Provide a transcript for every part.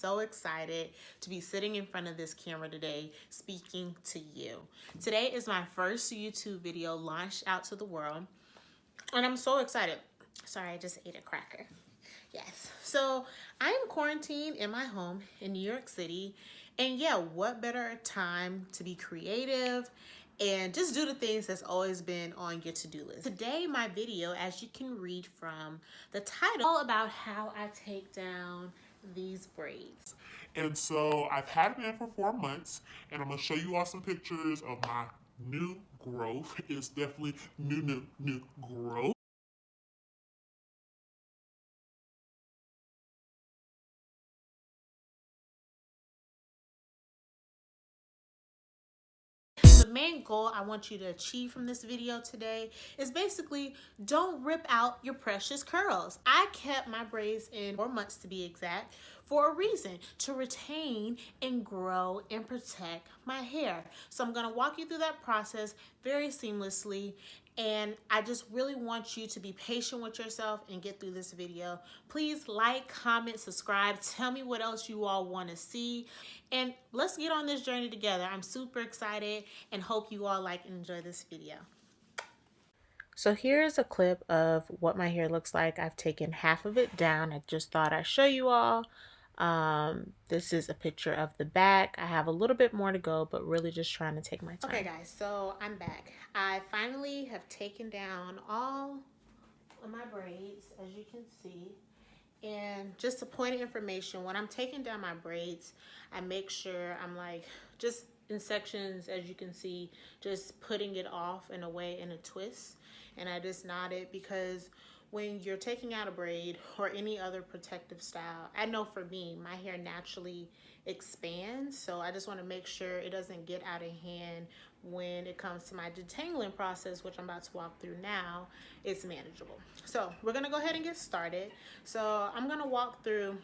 so excited to be sitting in front of this camera today speaking to you. Today is my first YouTube video launched out to the world, and I'm so excited. Sorry, I just ate a cracker. Yes. So I am quarantined in my home in New York City. And yeah, what better time to be creative and just do the things that's always been on your to-do list. Today, my video, as you can read from the title, all about how I take down these braids. And so I've had it in for 4 months, and I'm gonna show you all some pictures of my new growth. It's definitely new growth. The main goal I want you to achieve from this video today is basically don't rip out your precious curls. I kept my braids in 4 months to be exact for a reason, to retain and grow and protect my hair. So I'm gonna walk you through that process very seamlessly, and I just really want you to be patient with yourself and get through this video. Please like, comment, subscribe, tell me what else you all want to see, and let's get on this journey together. I'm super excited and hope you all like and enjoy this video. So here's a clip of what my hair looks like. I've taken half of it down. I just thought I'd show you all. This is a picture of the back. I have a little bit more to go, but really just trying to take my time. Okay guys, so I'm back. I finally have taken down all of my braids, as you can see. And just a point of information, when I'm taking down my braids, I make sure I'm like just in sections, as you can see, just putting it off in a way in a twist. And I just knot it because when you're taking out a braid or any other protective style, I know for me, my hair naturally expands. So I just want to make sure it doesn't get out of hand when it comes to my detangling process, which I'm about to walk through now. It's manageable. So we're going to go ahead and get started. So I'm going to walk through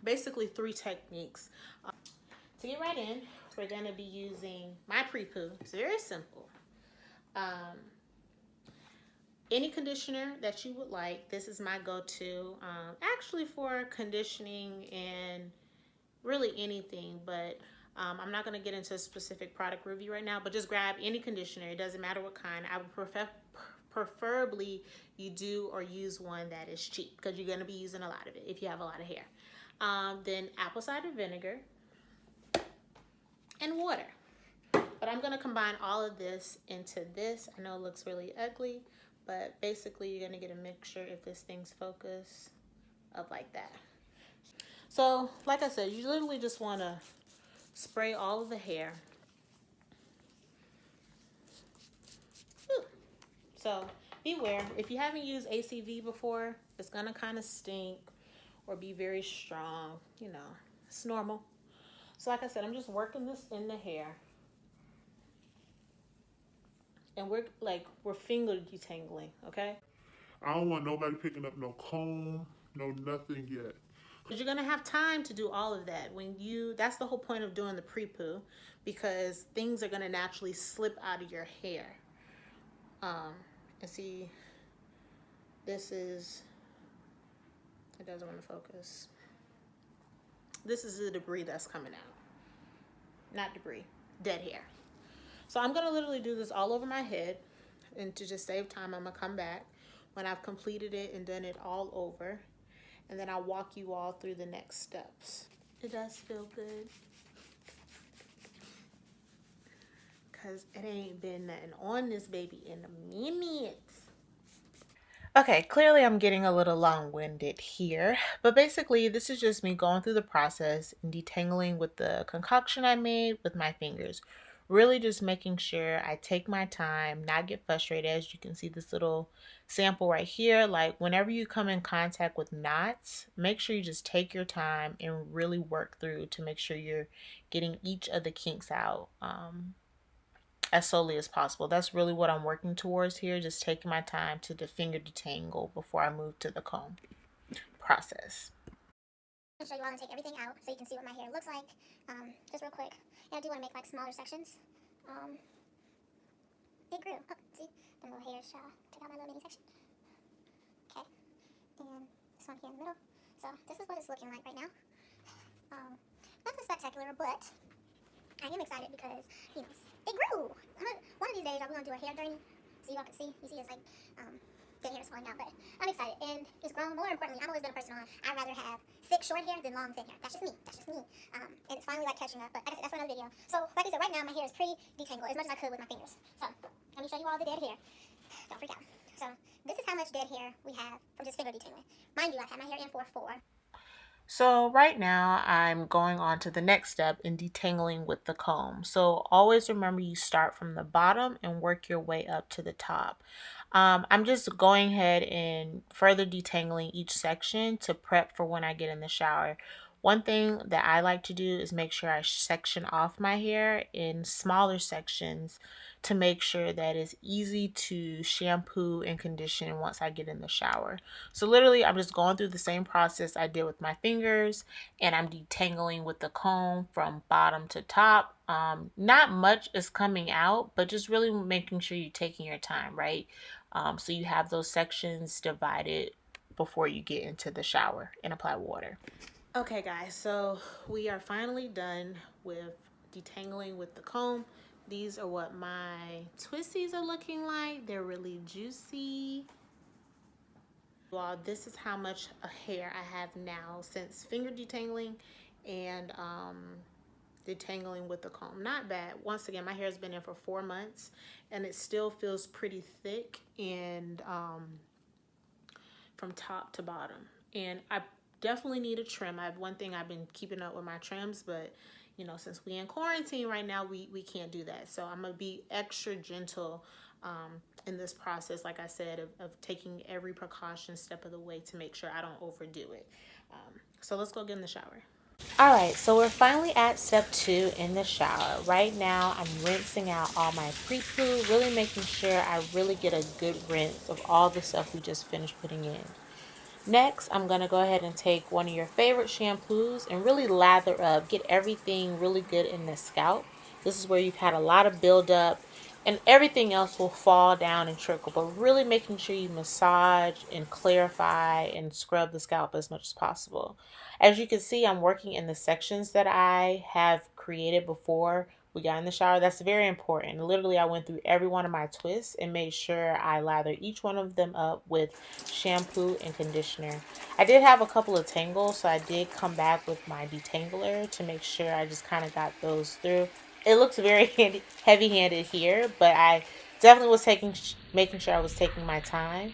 basically 3 techniques. To get right in, we're going to be using my pre-poo. It's very simple. Any conditioner that you would like. This is my go-to actually for conditioning and really anything, but I'm not going to get into a specific product review right now, but just grab any conditioner. It doesn't matter what kind. I would preferably you do or use one that is cheap, because you're going to be using a lot of it if you have a lot of hair. Then apple cider vinegar and water. But I'm going to combine all of this into this. I know it looks really ugly, but basically you're going to get a mixture, if this thing's focused, of like that. So like I said, you literally just want to spray all of the hair. So beware, if you haven't used ACV before, it's going to kind of stink or be very strong. You know, it's normal. So like I said, I'm just working this in the hair. And we're finger detangling, okay? I don't want nobody picking up no comb, no nothing yet. Because you're gonna have time to do all of that that's the whole point of doing the pre-poo, because things are gonna naturally slip out of your hair. And see, this is, it doesn't want to focus. This is the debris that's coming out. Not debris, dead hair. So I'm gonna literally do this all over my head, and to just save time, I'm gonna come back when I've completed it and done it all over, and then I'll walk you all through the next steps. It does feel good, because it ain't been nothing on this baby in a minute. Okay, clearly I'm getting a little long-winded here, but basically this is just me going through the process and detangling with the concoction I made with my fingers. Really just making sure I take my time, not get frustrated. As you can see this little sample right here, like whenever you come in contact with knots, make sure you just take your time and really work through to make sure you're getting each of the kinks out as slowly as possible. That's really what I'm working towards here, just taking my time to the finger detangle before I move to the comb process. I'm going to show you all and take everything out so you can see what my hair looks like, just real quick. And I do want to make like smaller sections. It grew. Oh, see? The little hairs took out my little mini section. Okay. And this one here in the middle. So this is what it's looking like right now. Nothing spectacular, but I am excited because, you know, it grew. One of these days, we're going to do a hair journey so you all can see. You see it's like, dead hair is falling out, but I'm excited. And it's grown. More importantly, I've always been a person I'd rather have thick, short hair than long, thin hair. That's just me. That's just me. And it's finally like catching up, but like I said, that's for another video. So, like I said, right now my hair is pre-detangled as much as I could with my fingers. So, let me show you all the dead hair. Don't freak out. So, this is how much dead hair we have from just finger detangling. Mind you, I've had my hair in for 4. So right now I'm going on to the next step in detangling with the comb. So always remember you start from the bottom and work your way up to the top. I'm just going ahead and further detangling each section to prep for when I get in the shower. One thing that I like to do is make sure I section off my hair in smaller sections to make sure that it's easy to shampoo and condition once I get in the shower. So literally I'm just going through the same process I did with my fingers, and I'm detangling with the comb from bottom to top. Not much is coming out, but just really making sure you're taking your time, right? So you have those sections divided before you get into the shower and apply water. Okay guys, so we are finally done with detangling with the comb. These are what my twisties are looking like. They're really juicy. Well, this is how much hair I have now since finger detangling and detangling with the comb. Not bad. Once again, my hair has been in for 4 months and it still feels pretty thick and from top to bottom. And I definitely need a trim. One thing I've been keeping up with my trims, but you know, since we in quarantine right now, we can't do that. So I'm gonna be extra gentle in this process, like I said, of taking every precaution step of the way to make sure I don't overdo it. So let's go get in the shower. All right, so we're finally at step 2 in the shower. Right now, I'm rinsing out all my pre-poo, really making sure I really get a good rinse of all the stuff we just finished putting in. Next, I'm going to go ahead and take one of your favorite shampoos and really lather up, get everything really good in the scalp. This is where you've had a lot of buildup and everything else will fall down and trickle, but really making sure you massage and clarify and scrub the scalp as much as possible. As you can see, I'm working in the sections that I have created before we got in the shower. That's very important. Literally, I went through every one of my twists and made sure I lathered each one of them up with shampoo and conditioner. I did have a couple of tangles, so I did come back with my detangler to make sure I just kind of got those through. It looks very heavy-handed here, but I definitely was making sure I was taking my time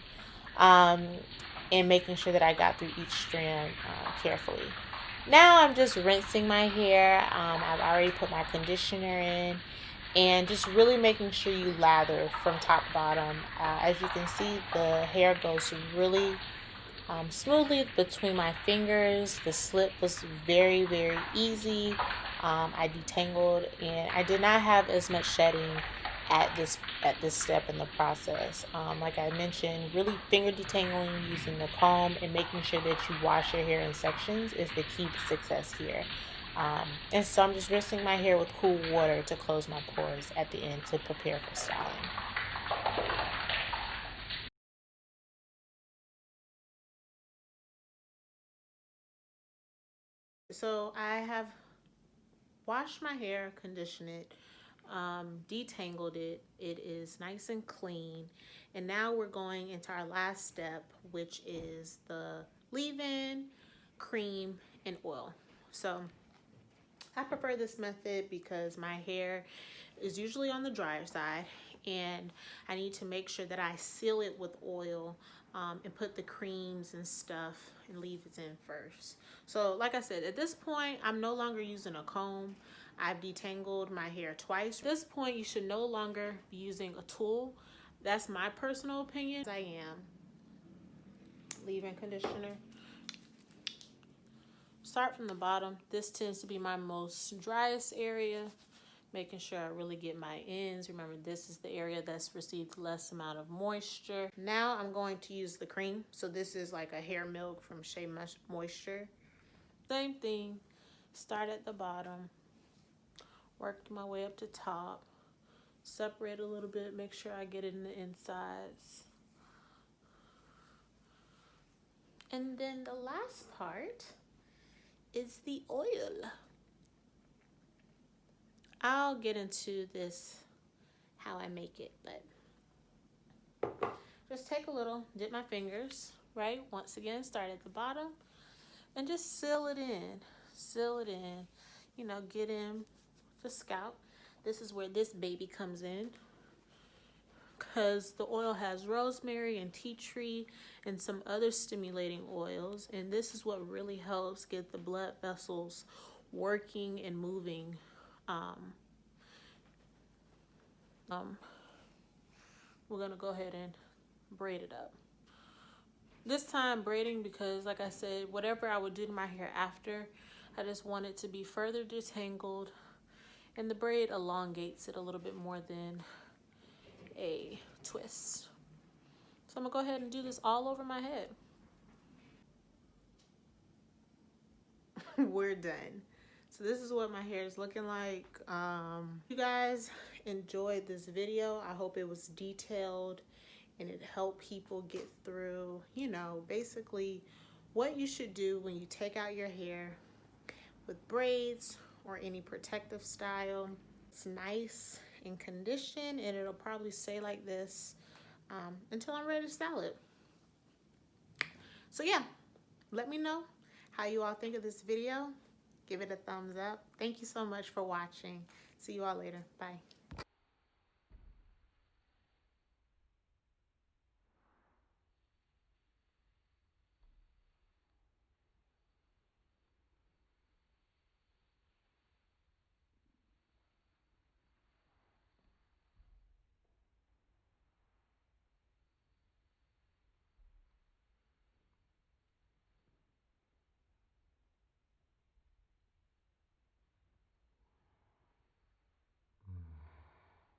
and making sure that I got through each strand carefully. Now I'm just rinsing my hair. I've already put my conditioner in and just really making sure you lather from top to bottom. As you can see, the hair goes really smoothly between my fingers. The slip was very, very easy. I detangled and I did not have as much shedding at this step in the process. Like I mentioned, really finger detangling using the comb and making sure that you wash your hair in sections is the key to success here. And so I'm just rinsing my hair with cool water to close my pores at the end to prepare for styling. So I have washed my hair, conditioned it, detangled it. It is nice and clean. And now we're going into our last step, which is the leave-in, cream, and oil. So I prefer this method because my hair is usually on the drier side and I need to make sure that I seal it with oil and put the creams and stuff and leave it in first. So like I said, at this point, I'm no longer using a comb. I've detangled my hair twice. At this point, you should no longer be using a tool. That's my personal opinion. I am leave-in conditioner. Start from the bottom. This tends to be my most driest area. Making sure I really get my ends. Remember, this is the area that's received less amount of moisture. Now I'm going to use the cream. So this is like a hair milk from Shea Moisture. Same thing. Start at the bottom. Work my way up to top. Separate a little bit. Make sure I get it in the insides. And then the last part is the oil. I'll get into this, how I make it, but just take a little, dip my fingers, right? Once again, start at the bottom and just seal it in. Seal it in. You know, get in the scalp. This is where this baby comes in, because the oil has rosemary and tea tree and some other stimulating oils, and this is what really helps get the blood vessels working and moving. We're gonna go ahead and braid it up. This time braiding because, like I said, whatever I would do to my hair after, I just want it to be further detangled, and the braid elongates it a little bit more than a twist. So I'm gonna go ahead and do this all over my head. We're done. So this is what my hair is looking like. You guys enjoyed this video. I hope it was detailed and it helped people get through, you know, basically what you should do when you take out your hair with braids or any protective style. It's nice and conditioned, and it'll probably stay like this until I'm ready to style it. So yeah, let me know how you all think of this video. Give it a thumbs up. Thank you so much for watching. See you all later. Bye.